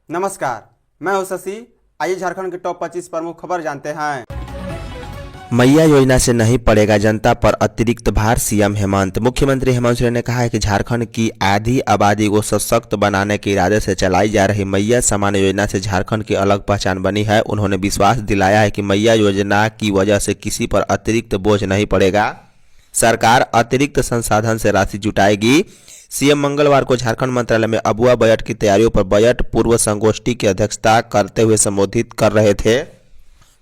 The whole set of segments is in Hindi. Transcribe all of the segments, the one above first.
नमस्कार, मैं हूं शशि। आइए झारखंड के टॉप 25 प्रमुख खबर जानते हैं। मैया योजना से नहीं पड़ेगा जनता पर अतिरिक्त भार, सीएम हेमंत। मुख्यमंत्री हेमंत सोरेन ने कहा है कि झारखंड की आधी आबादी को सशक्त बनाने के इरादे से चलाई जा रही मैया सम्मान योजना से झारखंड की अलग पहचान बनी है। उन्होंने विश्वास दिलाया है कि मैया योजना की वजह से किसी पर अतिरिक्त बोझ नहीं पड़ेगा। सरकार अतिरिक्त संसाधन से राशि जुटाएगी। सीएम मंगलवार को झारखंड मंत्रालय में अबुआ बजट की तैयारियों पर बजट पूर्व संगोष्ठी की अध्यक्षता करते हुए संबोधित कर रहे थे।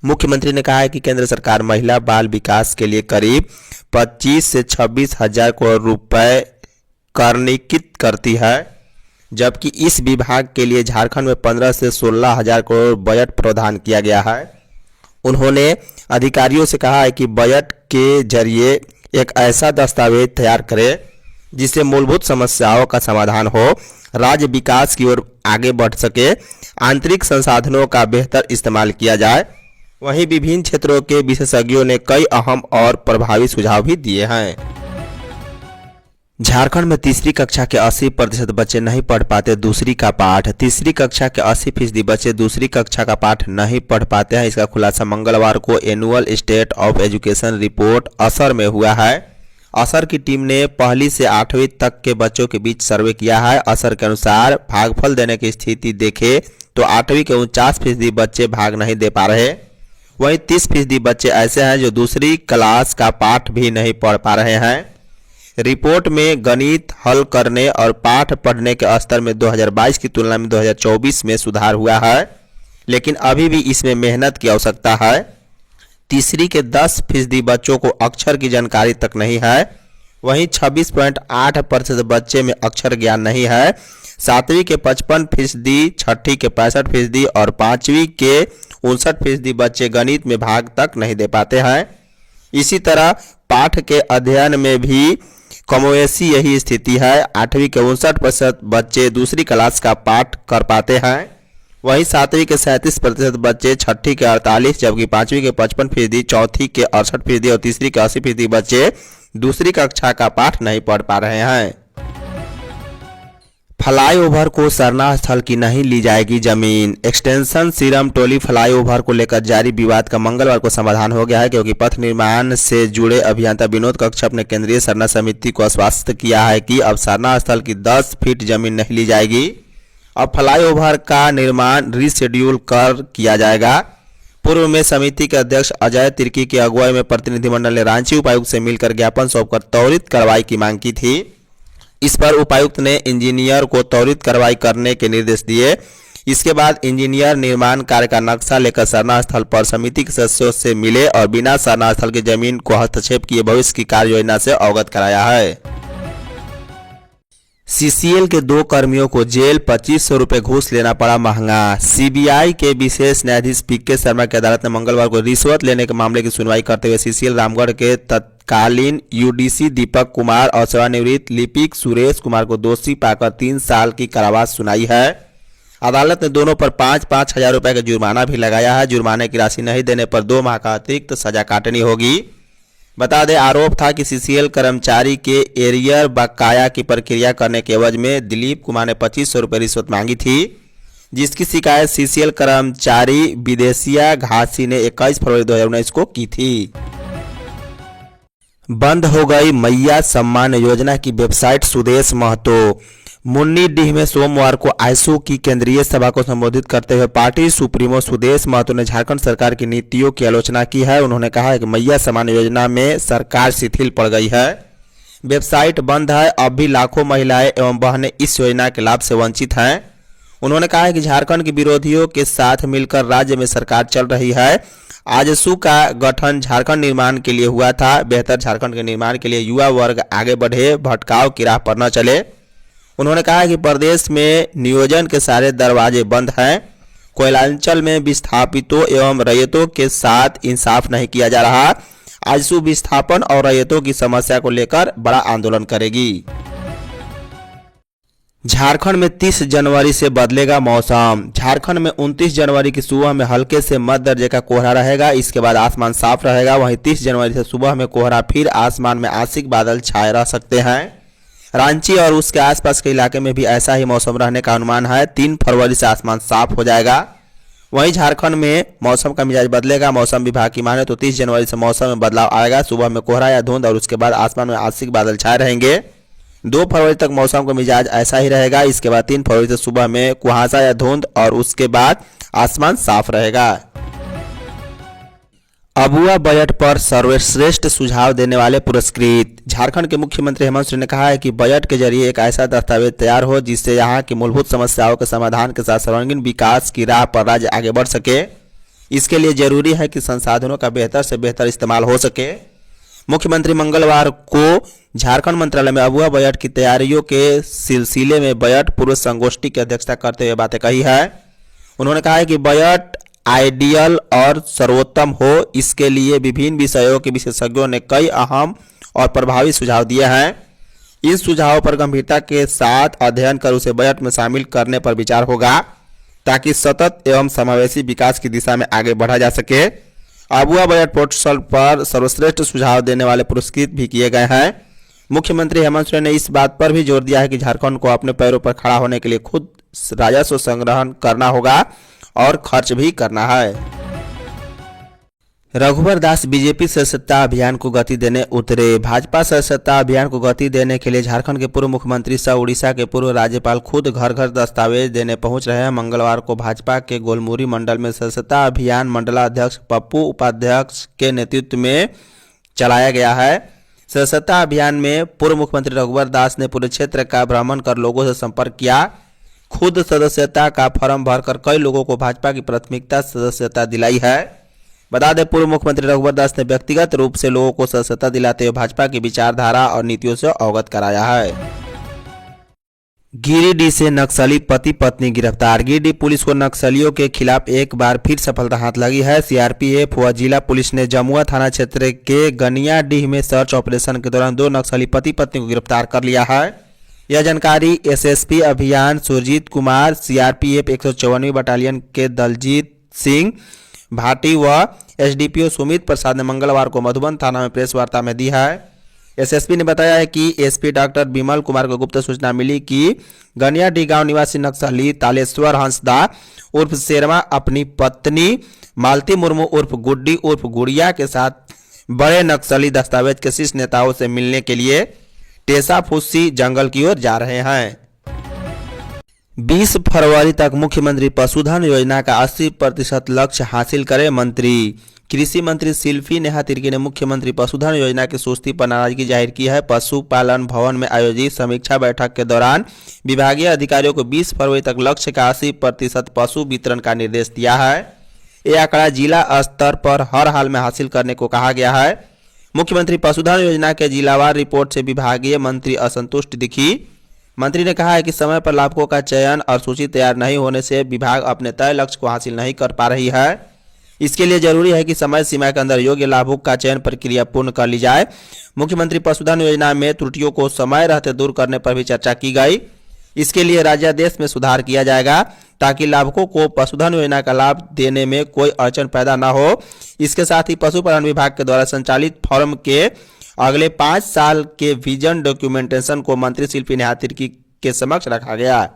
मुख्यमंत्री ने कहा है कि केंद्र सरकार महिला बाल विकास के लिए करीब 25 से 26 हजार करोड़ रुपए करनीकृत करती है, जबकि इस विभाग के लिए झारखंड में 15 से 16 हजार करोड़ बजट प्रावधान किया गया है। उन्होंने अधिकारियों से कहा है कि बजट के जरिए एक ऐसा दस्तावेज तैयार करें जिससे मूलभूत समस्याओं का समाधान हो, राज्य विकास की ओर आगे बढ़ सके, आंतरिक संसाधनों का बेहतर इस्तेमाल किया जाए। वहीं विभिन्न क्षेत्रों के विशेषज्ञों ने कई अहम और प्रभावी सुझाव भी दिए हैं। झारखंड में तीसरी कक्षा के 80% बच्चे नहीं पढ़ पाते दूसरी का पाठ। तीसरी कक्षा के 80% बच्चे दूसरी कक्षा का पाठ नहीं पढ़ पाते हैं। इसका खुलासा मंगलवार को annual state of education report असर में हुआ है। असर की टीम ने पहली से 8वीं तक के बच्चों के बीच सर्वे किया है। असर के अनुसार भागफल देने की स्थिति देखें तो 8वीं के 49% बच्चे भाग नहीं दे पा रहे। वहीं 30% बच्चे ऐसे हैं जो दूसरी क्लास का पाठ भी नहीं पढ़ पा रहे हैं। रिपोर्ट में गणित हल करने और पाठ पढ़ने के स्तर में 2022 की तुलना में 2024 में सुधार हुआ है, लेकिन अभी भी इसमें मेहनत की आवश्यकता है। तीसरी के 10% बच्चों को अक्षर की जानकारी तक नहीं है। वहीं 26.8% बच्चे में अक्षर ज्ञान नहीं है। 7वीं के 55%, 6ठी के 65% और 5वीं के 59% बच्चे गणित में भाग तक नहीं दे पाते हैं। इसी तरह पाठ के अध्ययन में भी कमोवेशी यही स्थिति है। 8वीं के 59% बच्चे दूसरी क्लास का पाठ कर पाते हैं। वहीं 7वीं के 37% बच्चे, 6ठी के 48%, जबकि 5वीं के 55%, चौथी के 68% और तीसरी के 80% बच्चे दूसरी कक्षा का पाठ नहीं पढ़ पा रहे हैं। फ्लाईओवर को सरना स्थल की नहीं ली जाएगी जमीन। एक्सटेंशन सीरम टोली फ्लाईओवर को लेकर जारी विवाद का मंगलवार को समाधान हो गया है, क्योंकि पथ निर्माण से जुड़े अभियंता विनोद कश्यप ने केंद्रीय सरना समिति को आश्वस्त किया है कि अब सरना स्थल की 10 फीट जमीन नहीं ली जाएगी। अब फ्लाईओवर का निर्माण रीशेड्यूल कर किया जाएगा। पूर्व में समिति के अध्यक्ष अजय तिर्की की अगुवाई में प्रतिनिधिमंडल ने रांची उपायुक्त से मिलकर ज्ञापन सौंपकर त्वरित कार्रवाई की मांग की थी। इस पर उपायुक्त ने इंजीनियर को त्वरित कार्रवाई करने के निर्देश दिए। इसके बाद इंजीनियर निर्माण कार्य का नक्शा लेकर सरना स्थल पर समिति के सदस्यों से मिले और बिना सरना स्थल की जमीन को हस्तक्षेप किए भविष्य की कार्य योजना से अवगत कराया है। सीसीएल के 2 कर्मियों को जेल, 2500 रुपये घूस लेना पड़ा महंगा। सीबीआई के विशेष न्यायाधीश पीके शर्मा की अदालत ने मंगलवार को रिश्वत लेने के मामले की सुनवाई करते हुए सीसीएल रामगढ़ के तत्कालीन यूडीसी दीपक कुमार और सेवानिवृत्त लिपिक सुरेश कुमार को दोषी पाकर 3 साल की कारावास सुनाई है। अदालत ने दोनों पर 5-5 हजार रुपये का जुर्माना भी लगाया है। जुर्माने की राशि नहीं देने पर 2 माह का अतिरिक्त सजा काटनी होगी। बता दें, आरोप था कि सीसीएल कर्मचारी के एरियर बकाया की प्रक्रिया करने के एवज में दिलीप कुमार ने 2500 रुपये रिश्वत मांगी थी, जिसकी शिकायत सीसीएल कर्मचारी विदेशिया घासी ने 21 फरवरी 2019 को की थी। बंद हो गई मैया सम्मान योजना की वेबसाइट। सुदेश महतो। मुन्नीडीह में सोमवार को आयसू की केंद्रीय सभा को संबोधित करते हुए पार्टी सुप्रीमो सुदेश महतो ने झारखंड सरकार की नीतियों की आलोचना की है। उन्होंने कहा है कि मैया सम्मान योजना में सरकार शिथिल पड़ गई है, वेबसाइट बंद है, अब भी लाखों महिलाएं एवं बहनें इस योजना के लाभ से वंचित हैं। उन्होंने कहा है कि झारखंड के विरोधियों के साथ मिलकर राज्य में सरकार चल रही है। आजसू का गठन झारखंड निर्माण के लिए हुआ था। बेहतर झारखंड के निर्माण के लिए युवा वर्ग आगे बढ़े, भटकाव की राह पर न चले। उन्होंने कहा कि प्रदेश में नियोजन के सारे दरवाजे बंद हैं। कोयलांचल में विस्थापितों एवं रैयतों के साथ इंसाफ नहीं किया जा रहा। आजसू विस्थापन और रैयतों की समस्या को लेकर बड़ा आंदोलन करेगी। झारखंड में 30 जनवरी से बदलेगा मौसम। झारखंड में 29 जनवरी की सुबह में हल्के से मध्य दर्जे का कोहरा रहेगा। इसके बाद आसमान साफ रहेगा। वहीं 30 जनवरी से सुबह में कोहरा, फिर आसमान में आंशिक बादल छाए रह सकते हैं। रांची और उसके आसपास के इलाके में भी ऐसा ही मौसम रहने का अनुमान है। 3 फरवरी से आसमान साफ हो जाएगा। वहीं झारखंड में मौसम का मिजाज बदलेगा। मौसम विभाग की माने तो 30 जनवरी से मौसम में बदलाव आएगा। सुबह में कोहरा या धुंध और उसके बाद आसमान में आंशिक बादल छाए रहेंगे। 2 फरवरी तक मौसम का मिजाज ऐसा ही रहेगा। इसके बाद 3 फरवरी से सुबह में कुहासा या धुंध और उसके बाद आसमान साफ रहेगा। अबुआ बजट पर सर्वश्रेष्ठ सुझाव देने वाले पुरस्कृत। झारखंड के मुख्यमंत्री हेमंत सोरेन ने कहा है कि बजट के जरिए एक ऐसा दस्तावेज तैयार हो जिससे यहाँ की मूलभूत समस्याओं के समाधान के साथ सर्वांगीण विकास की राह पर राज्य आगे बढ़ सके। इसके लिए जरूरी है कि संसाधनों का बेहतर से बेहतर इस्तेमाल हो सके। मुख्यमंत्री मंगलवार को झारखंड मंत्रालय में अबुआ बजट की तैयारियों के सिलसिले में बजट पूर्व संगोष्ठी की अध्यक्षता करते हुए बातें कही है। उन्होंने कहा है कि बजट आइडियल और सर्वोत्तम हो, इसके लिए विभिन्न विषयों के विशेषज्ञों ने कई अहम और प्रभावी सुझाव दिए हैं। इस सुझावों पर गंभीरता के साथ अध्ययन कर उसे बजट में शामिल करने पर विचार होगा ताकि सतत एवं समावेशी विकास की दिशा में आगे बढ़ा जा सके। अबुआ बजट पोर्टल पर सर्वश्रेष्ठ सुझाव देने वाले पुरस्कृत भी किए गए हैं। मुख्यमंत्री हेमंत सोरेन ने इस बात पर भी जोर दिया है कि झारखंड को अपने पैरों पर खड़ा होने के लिए खुद राजस्व संग्रहण करना होगा और खर्च भी करना है। रघुवर दास बीजेपी सदस्यता अभियान को गति देने उतरे। भाजपा सदस्यता अभियान को गति देने के लिए झारखंड के पूर्व मुख्यमंत्री सह उड़ीसा के पूर्व राज्यपाल खुद घर घर दस्तावेज देने पहुंच रहे हैं। मंगलवार को भाजपा के गोलमुरी मंडल में सदस्यता अभियान मंडलाध्यक्ष पप्पू उपाध्यक्ष के नेतृत्व में चलाया गया है। सदस्यता अभियान में पूर्व मुख्यमंत्री रघुवर दास ने पूरे क्षेत्र का भ्रमण कर लोगों से संपर्क किया। खुद सदस्यता का फॉर्म भरकर कई लोगों को भाजपा की प्राथमिकता सदस्यता दिलाई है। बता दें, पूर्व मुख्यमंत्री रघुवर दास ने व्यक्तिगत रूप से लोगों को सदस्यता दिलाते हुए भाजपा की विचारधारा और नीतियों से अवगत कराया है। गिरिडीह से नक्सली पति पत्नी गिरफ्तार। गिरिडीह पुलिस को नक्सलियों के खिलाफ एक बार फिर सफलता हाथ लगी है। सीआरपीएफ व जिला पुलिस ने जमुआ थाना क्षेत्र के गनियाडीह में सर्च ऑपरेशन के दौरान 2 नक्सली पति पत्नी को गिरफ्तार कर लिया है। यह जानकारी एसएसपी अभियान सुरजीत कुमार, सीआरपीएफ 154वीं बटालियन के दलजीत सिंह भाटी व एसडीपीओ सुमित प्रसाद ने मंगलवार को मधुबन थाना में प्रेस वार्ता में दी है। एसएसपी ने बताया है कि एसपी डॉक्टर बिमल कुमार को गुप्त सूचना मिली कि गनियाडीह गांव निवासी नक्सली तालेश्वर हंसदा उर्फ शेरमा अपनी पत्नी मालती मुर्मू उर्फ गुड्डी उर्फ गुड़िया के साथ बड़े नक्सली दस्तावेज के शीर्ष नेताओं से मिलने के लिए टेसा फुस्सी जंगल की ओर जा रहे हैं। 20 फरवरी तक मुख्यमंत्री पशुधन योजना का 80% लक्ष्य हासिल करे मंत्री। कृषि मंत्री शिल्पी नेहा तिर्की ने मुख्यमंत्री पशुधन योजना की सुस्ती पर नाराजगी जाहिर की है। पशुपालन भवन में आयोजित समीक्षा बैठक के दौरान विभागीय अधिकारियों को 20 फरवरी तक लक्ष्य का 80% पशु वितरण का निर्देश दिया है। यह आंकड़ा जिला स्तर पर हर हाल में हासिल करने को कहा गया है। मुख्यमंत्री पशुधन योजना के जिलावार रिपोर्ट से विभागीय मंत्री असंतुष्ट दिखी। मंत्री ने कहा है कि समय पर लाभुकों का चयन और सूची तैयार नहीं होने से विभाग अपने तय लक्ष्य को हासिल नहीं कर पा रही है। इसके लिए जरूरी है कि समय सीमा के अंदर योग्य लाभुक का चयन प्रक्रिया पूर्ण कर ली जाए। मुख्यमंत्री पशुधन योजना में त्रुटियों को समय रहते दूर करने पर भी चर्चा की गई। इसके लिए राज्यादेश में सुधार किया जाएगा ताकि लाभुकों को पशुधन योजना का लाभ देने में कोई अड़चन पैदा न हो। इसके साथ ही पशुपालन विभाग के द्वारा संचालित फॉर्म के अगले 5 साल के विजन डॉक्यूमेंटेशन को मंत्री शिल्पी नेहा तिर्की के समक्ष रखा गया।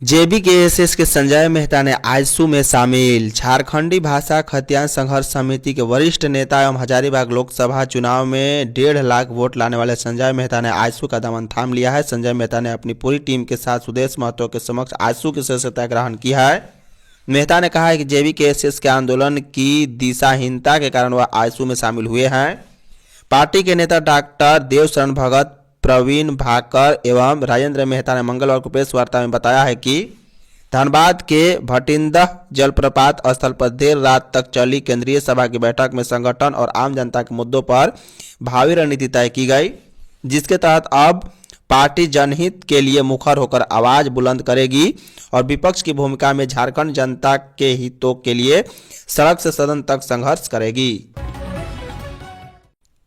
जेबीकेएसएस के संजय मेहता ने आजसू में शामिल। झारखंडी भाषा खतियान संघर्ष समिति के वरिष्ठ नेता एवं हजारीबाग लोकसभा चुनाव में 1.5 लाख वोट लाने वाले संजय मेहता ने आजसू का दामन थाम लिया है। संजय मेहता ने अपनी पूरी टीम के साथ सुदेश महतो के समक्ष आजसू की सदस्यता ग्रहण की है। मेहता ने कहा है कि जेबीकेएसएस के आंदोलन की दिशाहीनता के कारण वह आजसू में शामिल हुए हैं। पार्टी के नेता डॉक्टर देवशरण भगत, प्रवीण भाकर एवं राजेंद्र मेहता ने मंगलवार को प्रेस वार्ता में बताया है कि धनबाद के भटिंदह जलप्रपात स्थल पर देर रात तक चली केंद्रीय सभा की बैठक में संगठन और आम जनता के मुद्दों पर भावी रणनीति तय की गई, जिसके तहत अब पार्टी जनहित के लिए मुखर होकर आवाज बुलंद करेगी और विपक्ष की भूमिका में झारखंड जनता के हितों के लिए सड़क से सदन तक संघर्ष करेगी।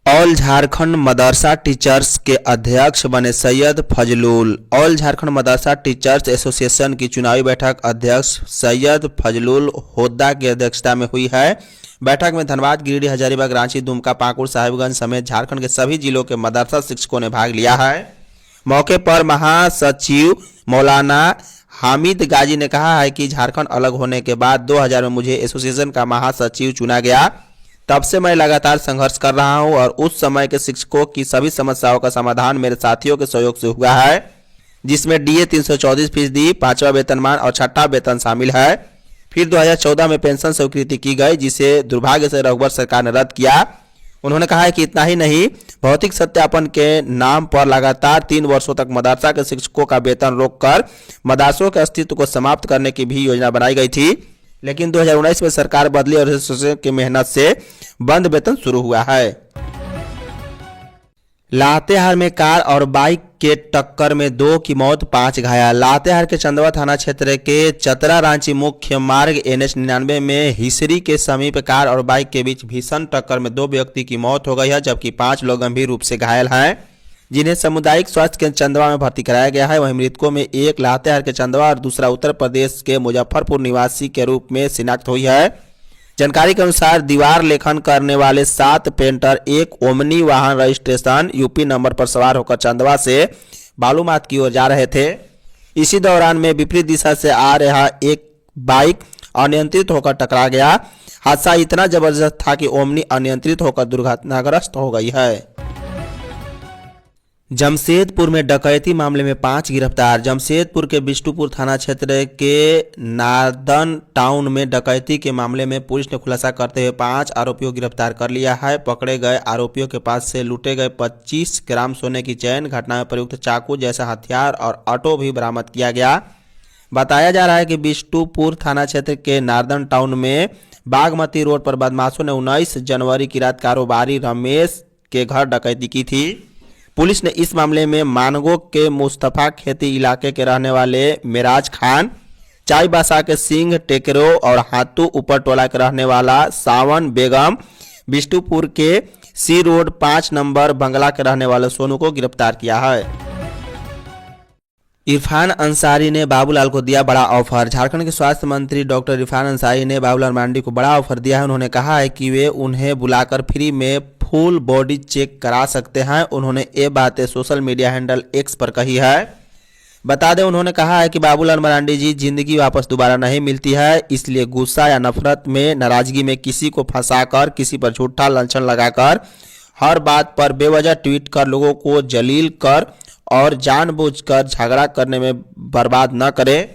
ऑल झारखंड मदरसा टीचर्स के अध्यक्ष बने सैयद फजलुल। ऑल झारखंड मदरसा टीचर्स एसोसिएशन की चुनावी बैठक अध्यक्ष सैयद फजलुल होद्दा की अध्यक्षता में हुई है। बैठक में धनबाद, गिरिडीह, हजारीबाग, रांची, दुमका, पाकुड़, साहिबगंज समेत झारखंड के सभी जिलों के मदरसा शिक्षकों ने भाग लिया है। मौके पर महासचिव मौलाना हामिद गाजी ने कहा है कि झारखंड अलग होने के बाद 2000 में मुझे एसोसिएशन का महासचिव चुना गया। तब से मैं लगातार संघर्ष कर रहा हूं और उस समय के शिक्षकों की सभी समस्याओं का समाधान मेरे साथियों के सहयोग से हुआ है, जिसमें डीए 334%, 5वां वेतनमान और 6ठा वेतन शामिल है। फिर 2014 में पेंशन स्वीकृति की गई, जिसे दुर्भाग्य से रघुवर सरकार ने रद्द किया। उन्होंने कहा है कि इतना ही नहीं, भौतिक सत्यापन के नाम पर लगातार 3 वर्षों तक मदरसा के शिक्षकों का वेतन रोककर मदरसों के अस्तित्व को समाप्त करने की भी योजना बनाई गई थी, लेकिन 2019 में सरकार बदली और एसोसिएशन की मेहनत से बंद वेतन शुरू हुआ है। लातेहार में कार और बाइक के टक्कर में 2 की मौत, 5 घायल। लातेहार के चंदवा थाना क्षेत्र के चतरा रांची मुख्य मार्ग NH 99 में हिसरी के समीप कार और बाइक के बीच भीषण टक्कर में 2 व्यक्ति की मौत हो गई है, जबकि 5 लोग गंभीर रूप से घायल हैं, जिन्हें सामुदायिक स्वास्थ्य केंद्र चंदवा में भर्ती कराया गया है। वहीं मृतकों में एक लातेहार के चंदवा और दूसरा उत्तर प्रदेश के मुजफ्फरपुर निवासी के रूप में शिनाख्त हुई है। जानकारी के अनुसार दीवार लेखन करने वाले 7 पेंटर एक ओमनी वाहन रजिस्ट्रेशन यूपी नंबर पर सवार होकर चंदवा से बालूमाथ की ओर जा रहे थे। इसी दौरान में विपरीत दिशा से आ रहा एक बाइक अनियंत्रित होकर टकरा गया। हादसा इतना जबरदस्त था कि ओमनी अनियंत्रित होकर दुर्घटनाग्रस्त हो गई है। जमशेदपुर में डकैती मामले में 5 गिरफ्तार। जमशेदपुर के बिष्टुपुर थाना क्षेत्र के नार्दन टाउन में डकैती के मामले में पुलिस ने खुलासा करते हुए 5 आरोपियों को गिरफ्तार कर लिया है। पकड़े गए आरोपियों के पास से लूटे गए 25 ग्राम सोने की चैन, घटना में प्रयुक्त चाकू जैसा हथियार और ऑटो भी बरामद किया गया। बताया जा रहा है कि बिष्टुपुर थाना क्षेत्र के नार्दन टाउन में बागमती रोड पर बदमाशों ने 19 जनवरी की रात कारोबारी रमेश के घर डकैती की थी। पुलिस ने इस मामले में मानगो के मुस्तफा खेती इलाके के रहने वाले मिराज खान, चाईबासा के सिंह टेकरो और हाथू ऊपर टोला के रहने वाला सावन बेगम, बिष्टुपुर के सी रोड 5 नंबर बंगला के रहने वाले सोनू को गिरफ्तार किया है। इरफान अंसारी ने बाबूलाल को दिया बड़ा ऑफर। झारखंड के स्वास्थ्य मंत्री डॉक्टर इरफान अंसारी ने बाबूलाल मरांडी को बड़ा ऑफर दिया है। उन्होंने कहा है कि वे उन्हें बुलाकर फ्री में फुल बॉडी चेक करा सकते हैं। उन्होंने ये बातें सोशल मीडिया हैंडल X पर कही है। बता दें, उन्होंने कहा है कि बाबूलाल मरांडी जी, जिंदगी वापस दोबारा नहीं मिलती है, इसलिए गुस्सा या नफरत में, नाराजगी में किसी को फंसाकर, किसी पर झूठा लांछन लगाकर, हर बात पर बेवजह ट्वीट कर लोगों को जलील कर और जानबूझकर झगड़ा करने में बर्बाद न करें।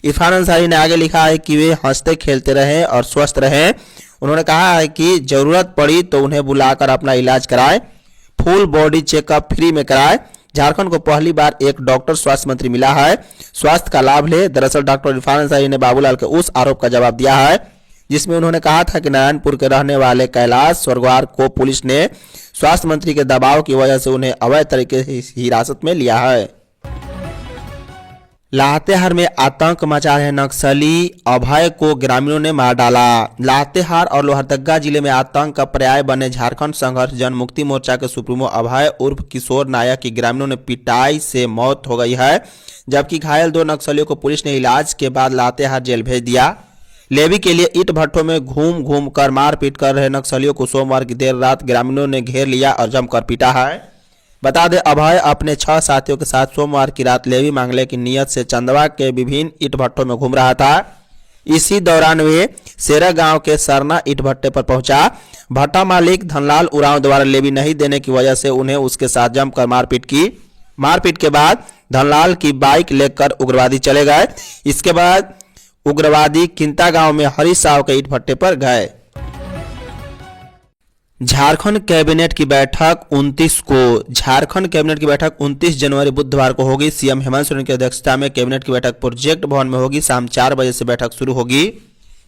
इरफान अंसारी ने आगे लिखा है कि वे हंसते खेलते रहें और स्वस्थ रहें। उन्होंने कहा है कि जरूरत पड़ी तो उन्हें बुलाकर अपना इलाज कराएं, फुल बॉडी चेकअप फ्री में कराएं। झारखंड को पहली बार एक डॉक्टर स्वास्थ्य मंत्री मिला है, स्वास्थ्य का लाभ ले। दरअसल डॉक्टर इरफान अंसारी ने बाबूलाल के उस आरोप का जवाब दिया है जिसमें उन्होंने कहा था कि नारायणपुर के रहने वाले कैलाश स्वर्गवार को पुलिस ने स्वास्थ्य मंत्री के दबाव की वजह से उन्हें अवैध तरीके से हिरासत में लिया है। लातेहार में आतंक मचा रहे नक्सली अभय को ग्रामीणों ने मार डाला। लातेहार और लोहरदगा जिले में आतंक का पर्याय बने झारखंड संघर्ष जन मुक्ति मोर्चा के सुप्रीमो अभय उर्फ किशोर नायक की ग्रामीणों ने पिटाई से मौत हो गई है, जबकि घायल 2 नक्सलियों को पुलिस ने इलाज के बाद लातेहार जेल भेज दिया। लेवी के लिए ईंट भट्ठों में घूम घूम कर मारपीट कर रहे नक्सलियों को सोमवार की देर रात ग्रामीणों ने घेर लिया और जमकर पीटा है। बता दें, अभय अपने 6 साथियों के साथ सोमवार की रात लेवी मांगने की नियत से चंदवा के विभिन्न ईंट भट्टों में घूम रहा था। इसी दौरान वे सेरा गांव के सरना ईंट भट्टे पर पहुंचा। भट्टा मालिक धनलाल उरांव द्वारा लेवी नहीं देने की वजह से उन्हें उसके साथ जमकर मारपीट की। मारपीट के बाद धनलाल की बाइक लेकर उग्रवादी चले गए। इसके बाद उग्रवादी किंता गांव में हरी साव के ईंट भट्टे पर गए। झारखंड कैबिनेट की बैठक 29 29 जनवरी बुधवार को होगी। सीएम हेमंत सोरेन की अध्यक्षता में कैबिनेट की बैठक प्रोजेक्ट भवन में होगी। शाम 4 बजे से बैठक शुरू होगी।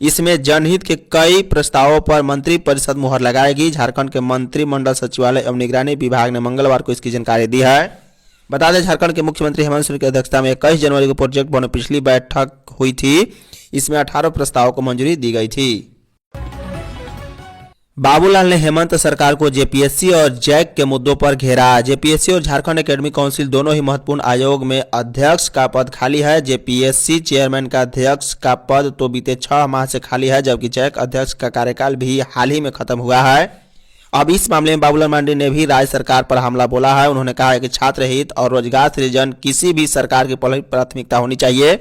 इसमें जनहित के कई प्रस्तावों पर मंत्री परिषद मुहर लगाएगी। झारखंड के मंत्रिमंडल सचिवालय एवं निगरानी विभाग ने मंगलवार को इसकी जानकारी दी है। बता दें, झारखंड के मुख्यमंत्री हेमंत सोरेन की अध्यक्षता में 21 जनवरी को प्रोजेक्ट भवन में पिछली बैठक हुई थी। इसमें 18 प्रस्तावों को मंजूरी दी गई थी। बाबूलाल ने हेमंत सरकार को जेपीएससी और जैक के मुद्दों पर घेरा। जेपीएससी और झारखंड एकेडमिक काउंसिल दोनों ही महत्वपूर्ण आयोग में अध्यक्ष का पद खाली है। जेपीएससी चेयरमैन का अध्यक्ष का पद तो बीते 6 माह से खाली है, जबकि जैक अध्यक्ष का कार्यकाल भी हाल ही में खत्म हुआ है। अब इस मामले में बाबूलाल मरांडी ने भी राज्य सरकार पर हमला बोला है। उन्होंने कहा है कि छात्र हित और रोजगार सृजन किसी भी सरकार की पहली प्राथमिकता होनी चाहिए,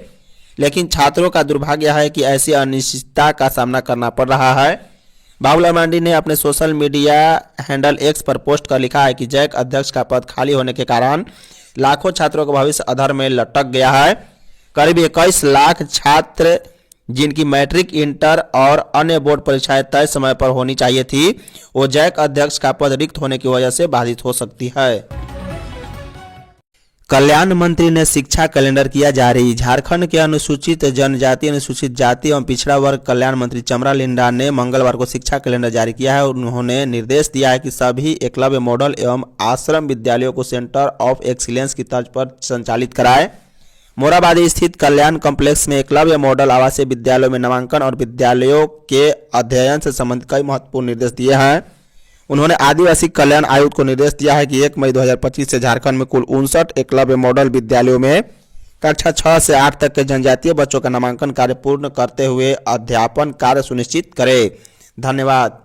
लेकिन छात्रों का दुर्भाग्य है कि ऐसी अनिश्चितता का सामना करना पड़ रहा है। बाबूलाल मरांडी ने अपने सोशल मीडिया हैंडल एक्स पर पोस्ट कर लिखा है कि जैक अध्यक्ष का पद खाली होने के कारण लाखों छात्रों का भविष्य अधर में लटक गया है। करीब 21 लाख छात्र जिनकी मैट्रिक, इंटर और अन्य बोर्ड परीक्षाएं तय समय पर होनी चाहिए थी, वो जैक अध्यक्ष का पद रिक्त होने की वजह से बाधित हो सकती है। कल्याण मंत्री ने शिक्षा कैलेंडर किया जारी। झारखंड के अनुसूचित जनजाति, अनुसूचित जाति एवं पिछड़ा वर्ग कल्याण मंत्री चमरा लिंडा ने मंगलवार को शिक्षा कैलेंडर जारी किया है। उन्होंने निर्देश दिया है कि सभी एकलव्य मॉडल एवं आश्रम विद्यालयों को सेंटर ऑफ एक्सीलेंस की तर्ज पर संचालित कराएं। मोराबादी स्थित कल्याण कॉम्प्लेक्स में एकलव्य मॉडल आवासीय विद्यालयों में नामांकन और विद्यालयों के अध्ययन से संबंधित कई महत्वपूर्ण निर्देश दिए हैं। उन्होंने आदिवासी कल्याण आयुक्त को निर्देश दिया है कि 1 मई 2025 से झारखंड में कुल 59 एकलव्य मॉडल विद्यालयों में कक्षा 6 से 8 तक के जनजातीय बच्चों का नामांकन कार्य पूर्ण करते हुए अध्यापन कार्य सुनिश्चित करें। धन्यवाद।